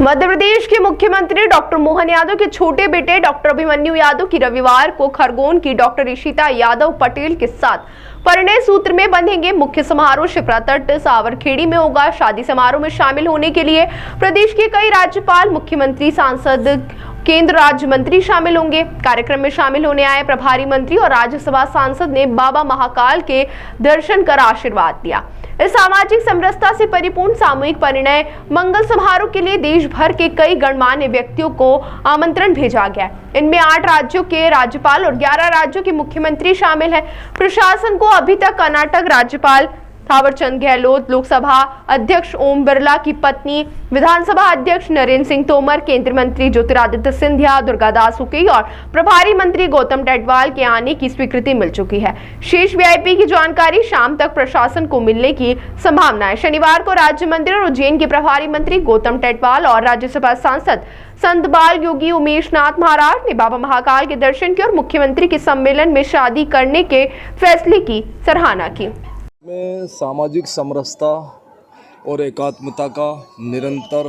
मध्य प्रदेश के मुख्यमंत्री डॉक्टर मोहन यादव के छोटे बेटे डॉक्टर अभिमन्यु यादव की रविवार को खरगोन की डॉक्टर इशिता यादव पटेल के साथ परिणय सूत्र में बंधेंगे। मुख्य समारोह शिप्रा तट सावरखेड़ी में होगा। शादी समारोह में शामिल होने के लिए प्रदेश के कई राज्यपाल, मुख्यमंत्री, सांसद, केंद्र राज्य मंत्री शामिल होंगे। कार्यक्रम में शामिल होने आए प्रभारी मंत्री और राज्यसभा सांसद ने बाबा महाकाल के दर्शन कर आशीर्वाद दिया। इस सामाजिक समरसता से परिपूर्ण सामूहिक परिणय मंगल समारोह के लिए देश भर के कई गणमान्य व्यक्तियों को आमंत्रण भेजा गया। इनमें 8 राज्यों के राज्यपाल और 11 राज्यों के मुख्यमंत्री शामिल हैं। प्रशासन को अभी तक कर्नाटक राज्यपाल थावरचंद गहलोत, लोकसभा अध्यक्ष ओम बिरला की पत्नी, विधानसभा अध्यक्ष नरेंद्र सिंह तोमर, केंद्रीय मंत्री ज्योतिरादित्य सिंधिया, दुर्गादास उके और प्रभारी मंत्री गौतम टेटवाल के आने की स्वीकृति मिल चुकी है। शेष वीआईपी की जानकारी शाम तक प्रशासन को मिलने की संभावना है। शनिवार को राज्य मंदिर और उज्जैन के प्रभारी मंत्री गौतम टेटवाल और राज्यसभा सांसद संत बाल योगी उमेश नाथ महाराज ने बाबा महाकाल के दर्शन किए और मुख्यमंत्री के सम्मेलन में शादी करने के फैसले की सराहना की। में सामाजिक समरसता और एकात्मता का निरंतर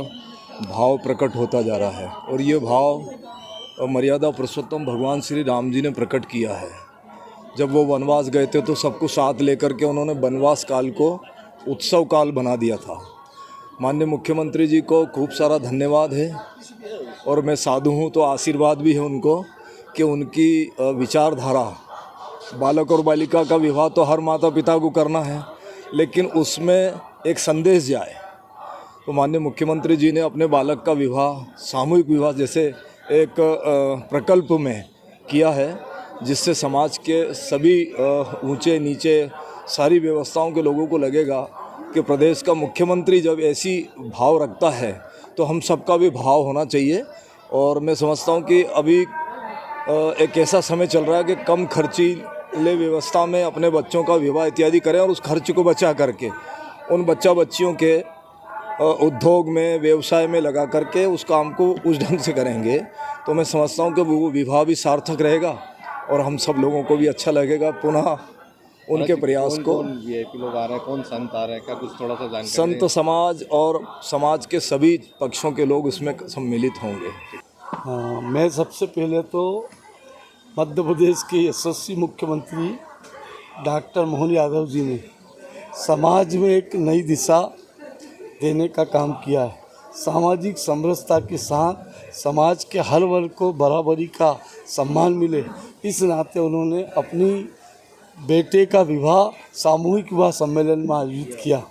भाव प्रकट होता जा रहा है और ये भाव मर्यादा पुरुषोत्तम भगवान श्री राम जी ने प्रकट किया है। जब वो वनवास गए थे तो सबको साथ लेकर के उन्होंने वनवास काल को उत्सव काल बना दिया था। माननीय मुख्यमंत्री जी को खूब सारा धन्यवाद है और मैं साधु हूँ तो आशीर्वाद भी है उनको कि उनकी विचारधारा, बालक और बालिका का विवाह तो हर माता पिता को करना है, लेकिन उसमें एक संदेश जाए। तो माननीय मुख्यमंत्री जी ने अपने बालक का विवाह सामूहिक विवाह जैसे एक प्रकल्प में किया है, जिससे समाज के सभी ऊंचे नीचे सारी व्यवस्थाओं के लोगों को लगेगा कि प्रदेश का मुख्यमंत्री जब ऐसी भाव रखता है तो हम सबका भी भाव होना चाहिए। और मैं समझता हूँ कि अभी एक ऐसा समय चल रहा है कि कम खर्चीले व्यवस्था में अपने बच्चों का विवाह इत्यादि करें और उस खर्च को बचा करके उन बच्चियों के उद्योग में, व्यवसाय में लगा करके उस काम को उस ढंग से करेंगे तो मैं समझता हूँ कि वो विवाह भी सार्थक रहेगा और हम सब लोगों को भी अच्छा लगेगा। पुनः उनके प्रयास को वीआईपी लोग आ रहे हैं, कौन संत आ रहे हैं, क्या कुछ थोड़ा सा जानकारी? संत समाज और समाज के सभी पक्षों के लोग इसमें सम्मिलित होंगे। हाँ, मैं सबसे पहले तो मध्य प्रदेश के यशस्वी मुख्यमंत्री डॉक्टर मोहन यादव जी ने समाज में एक नई दिशा देने का काम किया है। सामाजिक समरसता के साथ समाज के हर वर्ग को बराबरी का सम्मान मिले, इस नाते उन्होंने अपनी बेटे का विवाह सामूहिक विवाह सम्मेलन में आयोजित किया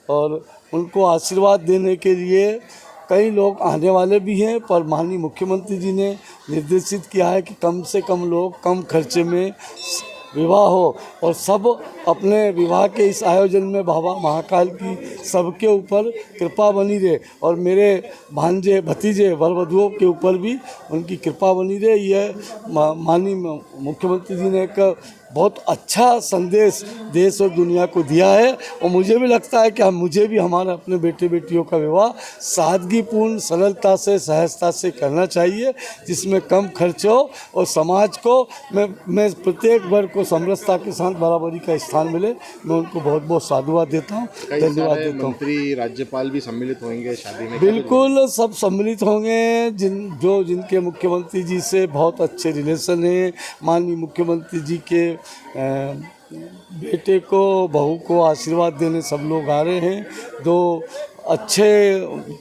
और उनको आशीर्वाद देने के लिए कई लोग आने वाले भी हैं। पर माननीय मुख्यमंत्री जी ने निर्देशित किया है कि कम से कम लोग कम खर्चे में विवाह हो और सब अपने विवाह के इस आयोजन में बाबा महाकाल की सबके ऊपर कृपा बनी रहे और मेरे भांजे भतीजे वर वधुओं के ऊपर भी उनकी कृपा बनी रहे। यह माननीय मुख्यमंत्री जी ने एक बहुत अच्छा संदेश देश और दुनिया को दिया है और मुझे भी लगता है कि मुझे भी हमारे अपने बेटे बेटियों का विवाह सादगीपूर्ण, सरलता से, सहजता से करना चाहिए, जिसमें कम खर्च हो और समाज को मैं प्रत्येक वर्ग को समरसता के साथ बराबरी का स्थान मिले। मैं उनको बहुत बहुत साधुवाद देता हूँ, धन्यवाद देता हूँ। मंत्री, राज्यपाल भी सम्मिलित होंगे शादी में? बिल्कुल, सब सम्मिलित होंगे। जिनके मुख्यमंत्री जी से बहुत अच्छे रिलेशन हैं, माननीय मुख्यमंत्री जी के बेटे को, बहू को आशीर्वाद देने सब लोग आ रहे हैं। 2 अच्छे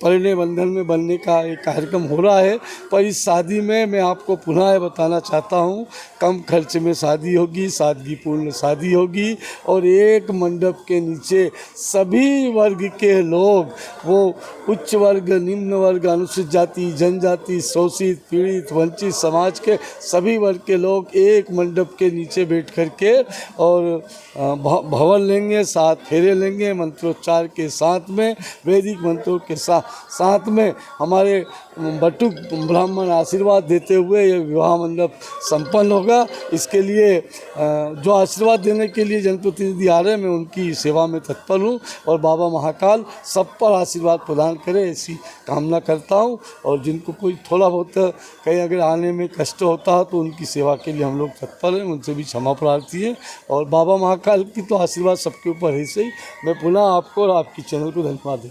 परिणय बंधन में बनने का एक कार्यक्रम हो रहा है। पर इस शादी में मैं आपको पुनः बताना चाहता हूँ, कम खर्च में शादी होगी, सादगीपूर्ण शादी होगी और एक मंडप के नीचे सभी वर्ग के लोग, वो उच्च वर्ग, निम्न वर्ग, अनुसूचित जाति, जनजाति, शोषित, पीड़ित, वंचित समाज के सभी वर्ग के लोग एक मंडप के नीचे बैठ कर के और भवन लेंगे, 7 फेरे लेंगे, मंत्रोच्चार के साथ में, वैदिक मंत्रों के साथ में हमारे बटुक ब्राह्मण आशीर्वाद देते हुए ये विवाह मंडप संपन्न होगा। इसके लिए जो आशीर्वाद देने के लिए जनप्रतिनिधि आ रहे हैं, मैं उनकी सेवा में तत्पर हूँ और बाबा महाकाल सब पर आशीर्वाद प्रदान करे, ऐसी कामना करता हूँ। और जिनको कोई थोड़ा बहुत कहीं अगर आने में कष्ट होता है तो उनकी सेवा के लिए हम लोग तत्पर हैं, उनसे भी क्षमा प्रार्थी है। और बाबा महाकाल की तो आशीर्वाद सबके ऊपर है। सही मैं पुनः आपको और आपकी चैनल को धन्यवाद देता हूँ।